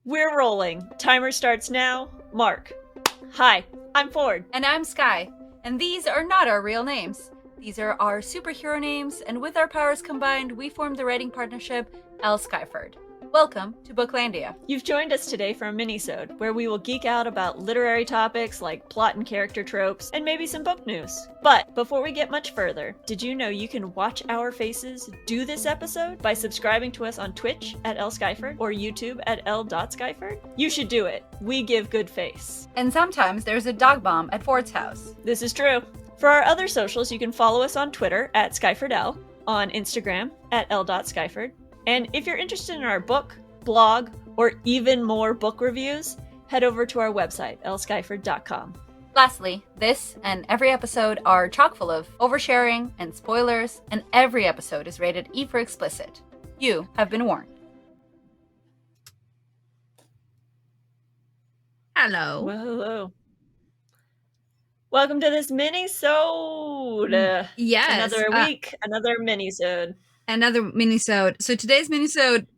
We're rolling. Timer starts now. Mark. Hi, I'm Ford. And I'm Sky. And these are not our real names. These are our superhero names, and with our powers combined, we formed the writing partnership L. Skyford. Welcome to Booklandia. You've joined us today for a Minisode, where we will geek out about literary topics like plot and character tropes, and maybe some book news. But before we get much further, did you know you can watch our faces do this episode by subscribing to us on Twitch at L. Skyford or YouTube at L.Skyford? You should do it. We give good face. And sometimes there's a dog bomb at Ford's house. This is true. For our other socials, you can follow us on Twitter at SkyfordL, on Instagram at L.Skyford. And if you're interested in our book, blog, or even more book reviews, head over to our website, lskyford.com. Lastly, this and every episode are chock full of oversharing and spoilers, and every episode is rated E for explicit. You have been warned. Hello. Well, hello. Welcome to this mini-sode. Yes. Another week, another mini-sode. Another mini-sode. So today's mini-sode,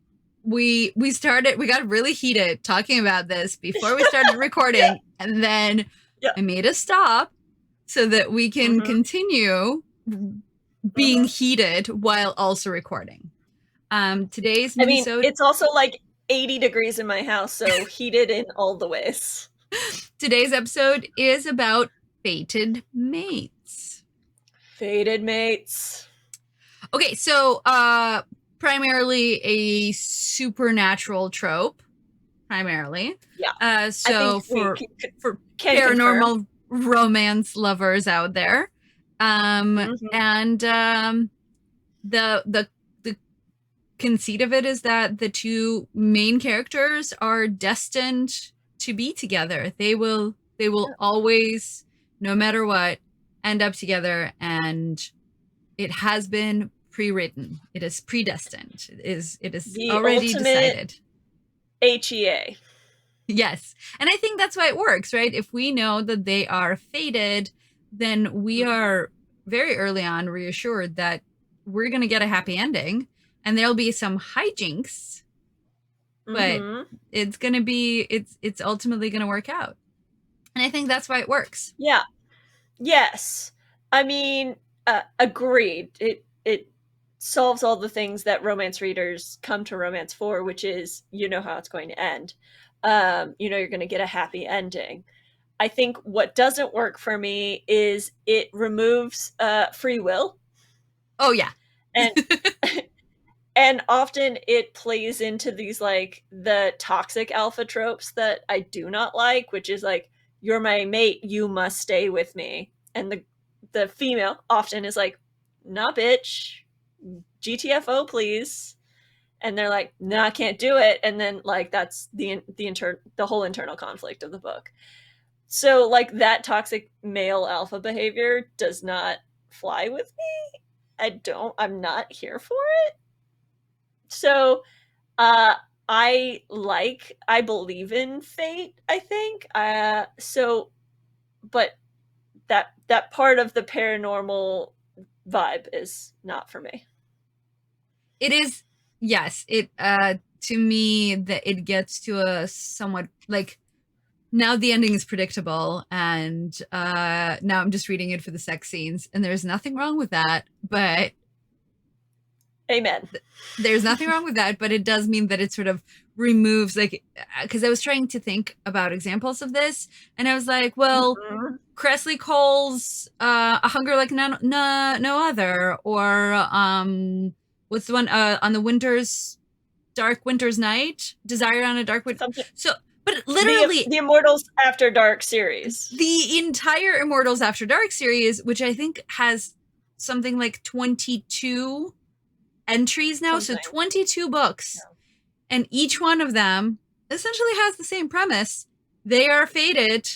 we got really heated talking about this before we started recording. Yeah. And then Yeah. I made a stop so that we can continue being heated while also recording. Today's mini-sode. It's also like 80 degrees in my house, so heated in all the ways. Today's episode is about fated mates. Fated mates. Okay, so primarily a supernatural trope, primarily. Yeah. So for paranormal romance lovers out there, and the conceit of it is that the two main characters are destined to be together. They will always, no matter what, end up together, and it has been pre-written. It is predestined. It is the already decided. HEA. Yes. And I think that's why it works, right? If we know that they are fated, then we are very early on reassured that we're going to get a happy ending, and there'll be some hijinks, but it's going to be, it's ultimately going to work out. And I think that's why it works. Yeah. Yes. I mean, agreed. It solves all the things that romance readers come to romance for, which is, you know how it's going to end. You're going to get a happy ending. I think what doesn't work for me is it removes free will. Oh, yeah. And and often it plays into these, like, the toxic alpha tropes that I do not like, which is like, you're my mate, you must stay with me. And the female often is like, nah, bitch, GTFO, please. And they're like, no, I can't do it. And then, like, that's the whole internal conflict of the book. So, like, that toxic male alpha behavior does not fly with me. I'm not here for it. So, I believe in fate, I think. But that part of the paranormal vibe is not for me. It is, yes. It to me that it gets to a somewhat, like, now the ending is predictable, and now I'm just reading it for the sex scenes, and there's nothing wrong with that, but amen. There's nothing wrong with that, but it does mean that it sort of removes, like, because I was trying to think about examples of this, and I was like, well, Cressley Cole's A Hunger Like No Other, or what's the one on the Dark Winter's Night, Desire on a Dark Winter. So, but literally the Immortals After Dark series, the entire Immortals After Dark series, which I think has something like 22 entries now, so 22 books, and each one of them essentially has the same premise. They are fated,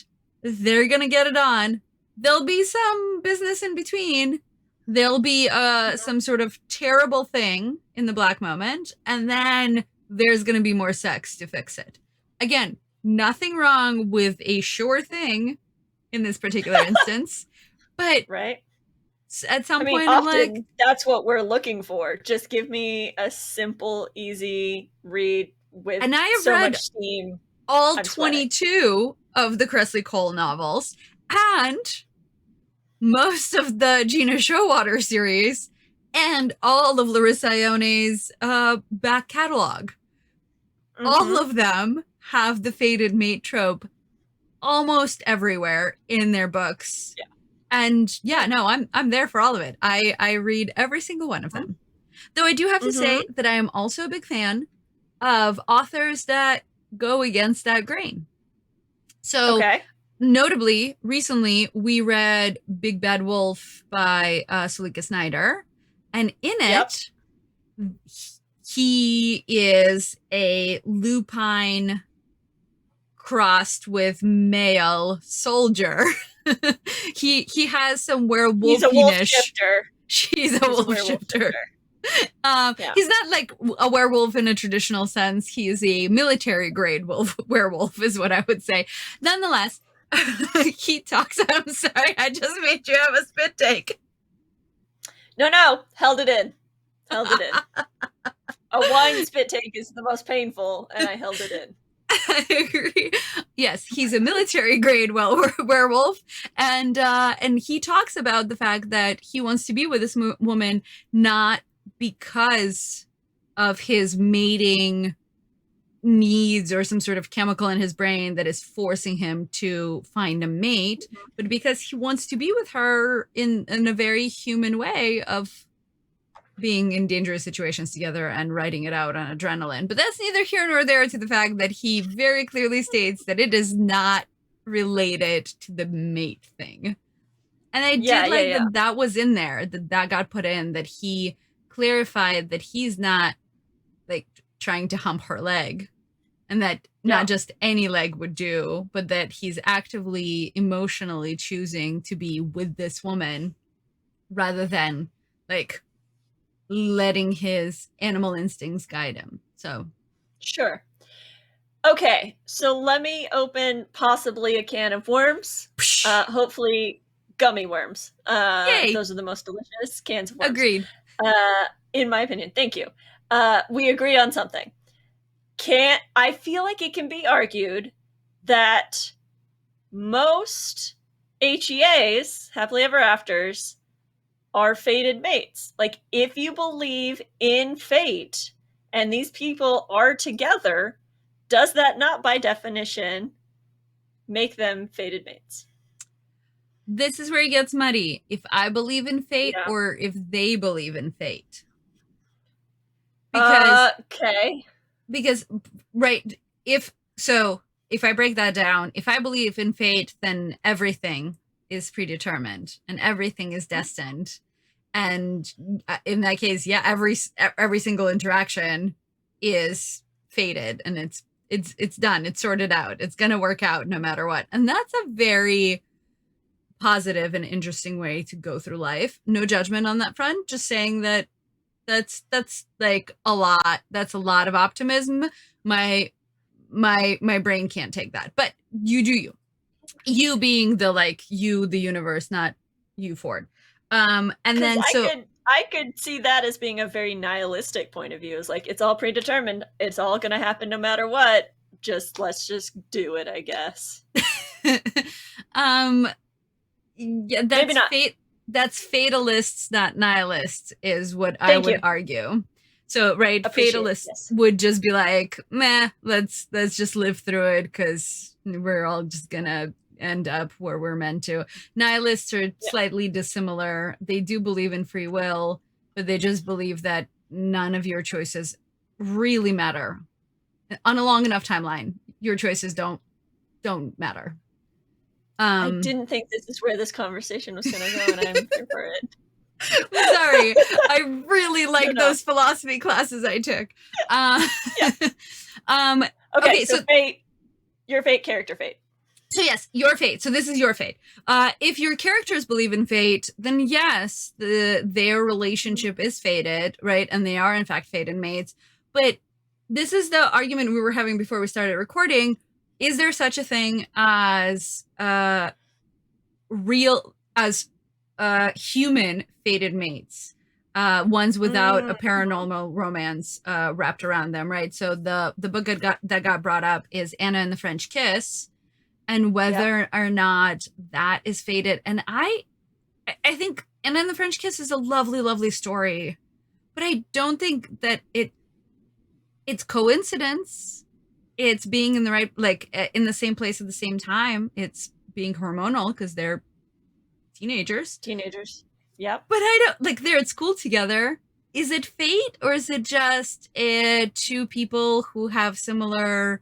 they're gonna get it on, there'll be some business in between, there'll be some sort of terrible thing in the black moment, and then there's gonna be more sex to fix it. Again, nothing wrong with a sure thing in this particular instance, but right, at some point, often, I'm like, that's what we're looking for. Just give me a simple, easy read with And I have so read much steam. all I'm 22 of the Cressley Cole novels and most of the Gina Showalter series and all of Larissa Ione's back catalog. Mm-hmm. All of them have the fated mate trope almost everywhere in their books. Yeah. And yeah, no, I'm there for all of it. I read every single one of them. Though I do have to say that I am also a big fan of authors that go against that grain. So notably, recently we read Big Bad Wolf by Salika Snyder, and in it, he is a lupine crossed with male soldier. he has some werewolfish. He's a wolf shifter. He's a wolf shifter. He's not like a werewolf in a traditional sense. He is a military grade werewolf, is what I would say. Nonetheless, he talks. I'm sorry, I just made you have a spit take. No, held it in. A wine spit take is the most painful, and I held it in. I agree. Yes, he's a military grade werewolf, and he talks about the fact that he wants to be with this woman not because of his mating needs or some sort of chemical in his brain that is forcing him to find a mate, but because he wants to be with her in a very human way of being in dangerous situations together and writing it out on adrenaline. But that's neither here nor there to the fact that he very clearly states that it is not related to the mate thing. And I did like that was in there, that got put in, that he clarified that he's not like trying to hump her leg, and that not just any leg would do, but that he's actively emotionally choosing to be with this woman rather than like letting his animal instincts guide him. So sure. Okay, so let me open possibly a can of worms. Hopefully gummy worms. Those are the most delicious cans of worms. Agreed. In my opinion. Thank you. We agree on something. I feel like it can be argued that most HEAs, happily ever afters, are fated mates. Like, if you believe in fate and these people are together, does that not by definition make them fated mates? This is where it gets muddy. If I believe in fate or if they believe in fate. Because because if I break that down, if I believe in fate, then everything is predetermined and everything is destined. And in that case, every single interaction is fated, and it's done. It's sorted out. It's going to work out no matter what. And that's a very positive and interesting way to go through life. No judgment on that front. Just saying that that's like a lot. That's a lot of optimism. My brain can't take that. But you do you. You being the universe, not you, Ford. And then I could see that as being a very nihilistic point of view. It's like, it's all predetermined. It's all going to happen no matter what. Let's just do it, I guess. Yeah, that's maybe not. That's fatalists, not nihilists, is what I would argue. So, fatalists would just be like, meh, let's just live through it because we're all just gonna end up where we're meant to. Nihilists are slightly dissimilar. They do believe in free will, but they just believe that none of your choices really matter. On a long enough timeline, your choices don't matter. I didn't think this is where this conversation was going to go, and I'm here for it. I'm sorry. I really like those philosophy classes I took. Okay, so fate, your fate, character fate. So yes, your fate. So this is your fate. If your characters believe in fate, then yes, their relationship is fated, right? And they are in fact fated mates. But this is the argument we were having before we started recording. Is there such a thing as human fated mates? ones without a Mhm. paranormal romance wrapped around them, right? So the book that got brought up is Anna and the French Kiss, and Yep. whether or not that is fated. And I think Anna and the French Kiss is a lovely, lovely story, but I don't think that it's coincidence. It's being in the right, like in the same place at the same time. It's being hormonal because they're teenagers. Teenagers. Yep. But I don't like they're at school together. Is it fate or is it just two people who have similar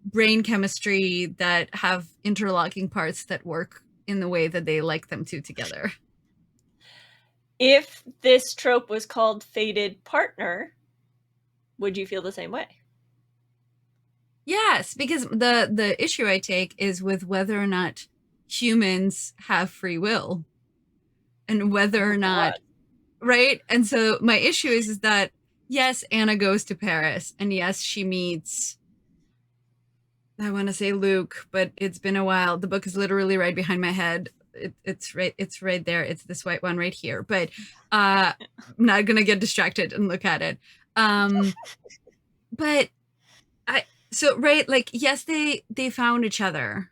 brain chemistry that have interlocking parts that work in the way that they like them to together? If this trope was called fated partner, would you feel the same way? Yes, because the issue I take is with whether or not humans have free will and whether Oh or not, God. right? And so my issue is that yes, Anna goes to Paris and yes, she meets, I want to say Luke, but it's been a while. The book is literally right behind my head. It's right there. It's this white one right here. But I'm not gonna get distracted and look at it. But I so right, like yes, they found each other.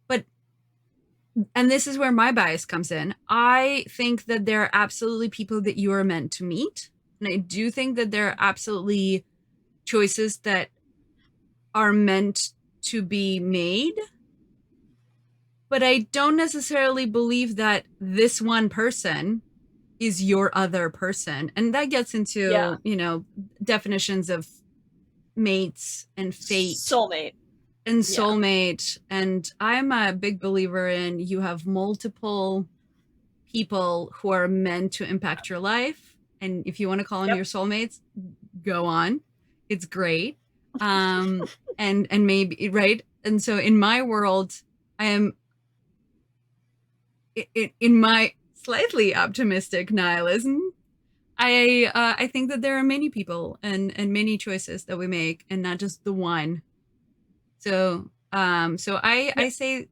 But and this is where my bias comes in. I think that there are absolutely people that you are meant to meet. And I do think that there are absolutely choices that are meant to be made. But I don't necessarily believe that this one person is your other person. And that gets Yeah. into, definitions of mates and fate Soulmate. and Yeah. soulmate. And I'm a big believer in you have multiple people who are meant to impact your life. And if you want to call them Yep. your soulmates, go on. It's great. And maybe right. And so in my world, I am in my slightly optimistic nihilism. I think that there are many people and many choices that we make, and not just the one. So I Yep. say,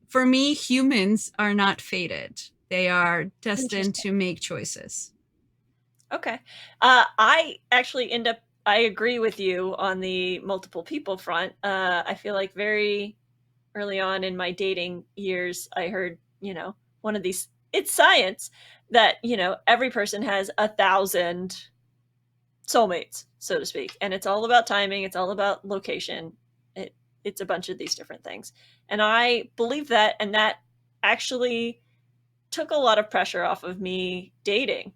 for me, humans are not fated. They are destined Interesting. to make choices. Okay. I actually I agree with you on the multiple people front. I feel like very early on in my dating years, I heard, one of these, it's science that, every person has 1,000 soulmates, so to speak. And it's all about timing, it's all about location. It's a bunch of these different things. And I believe that, and that actually took a lot of pressure off of me dating.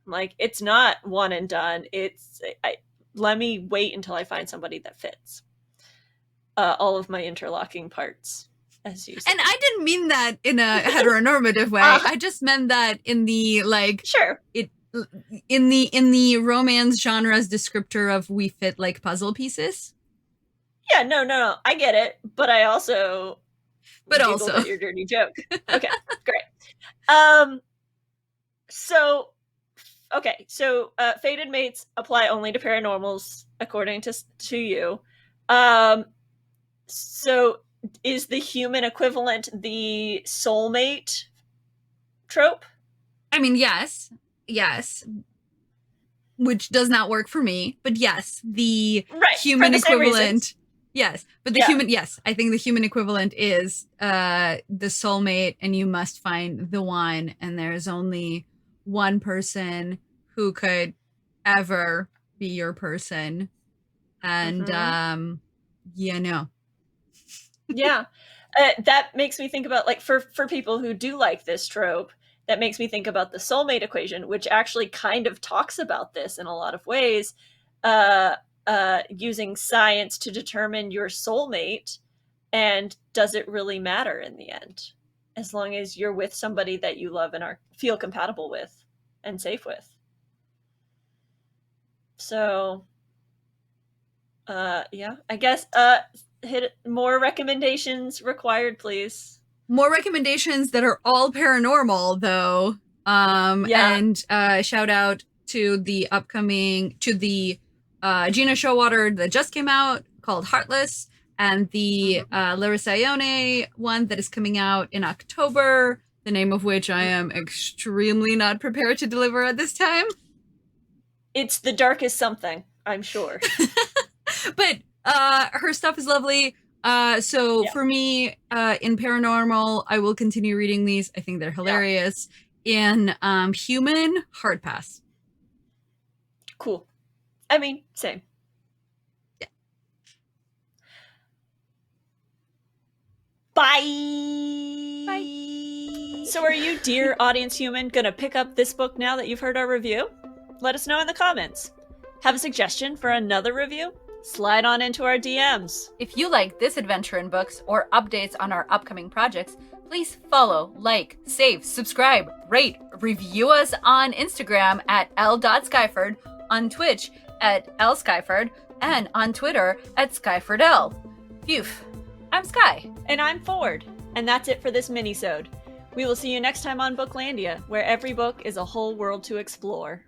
Like, it's not one and done. Let me wait until I find somebody that fits all of my interlocking parts, as you say. And I didn't mean that in a heteronormative way. I just meant that in the like Sure. it in the romance genre's descriptor of we fit like puzzle pieces. Yeah, no. I get it, but I also But giggled also at your dirty joke. Okay, great. Um, so fated mates apply only to paranormals, according to you. Um, so is the human equivalent the soulmate trope? I mean, yes, which does not work for me, but yes, the Right, for human the same reasons. equivalent, yes, but Yeah. yes, I think the human equivalent is the soulmate, and you must find the one, and there's only one person who could ever be your person, and Mm-hmm. no. Yeah. That makes me think about, like, for people who do like this trope, that makes me think about the soulmate equation, which actually kind of talks about this in a lot of ways, uh, using science to determine your soulmate, and does it really matter in the end, as long as you're with somebody that you love and feel compatible with and safe with. So, yeah, I guess hit more recommendations required, please. More recommendations that are all paranormal, though. Yeah. And shout out to the Gina Showalter that just came out called Heartless, and the Mm-hmm. Larissa Ione one that is coming out in October the name of which I am extremely not prepared to deliver at this time. It's the darkest something, I'm sure. But her stuff is lovely. For me, in paranormal, I will continue reading these. I think they're hilarious. In human, hard pass. Cool. I mean, same. Yeah. Bye. Bye. So are you, dear audience human, gonna pick up this book now that you've heard our review? Let us know in the comments. Have a suggestion for another review? Slide on into our DMs. If you like this adventure in books or updates on our upcoming projects, please follow, like, save, subscribe, rate, review us on Instagram at l.skyford, on Twitch at lskyford, and on Twitter at skyfordl. Phew. I'm Sky. And I'm Ford. And that's it for this minisode. We will see you next time on Booklandia, where every book is a whole world to explore.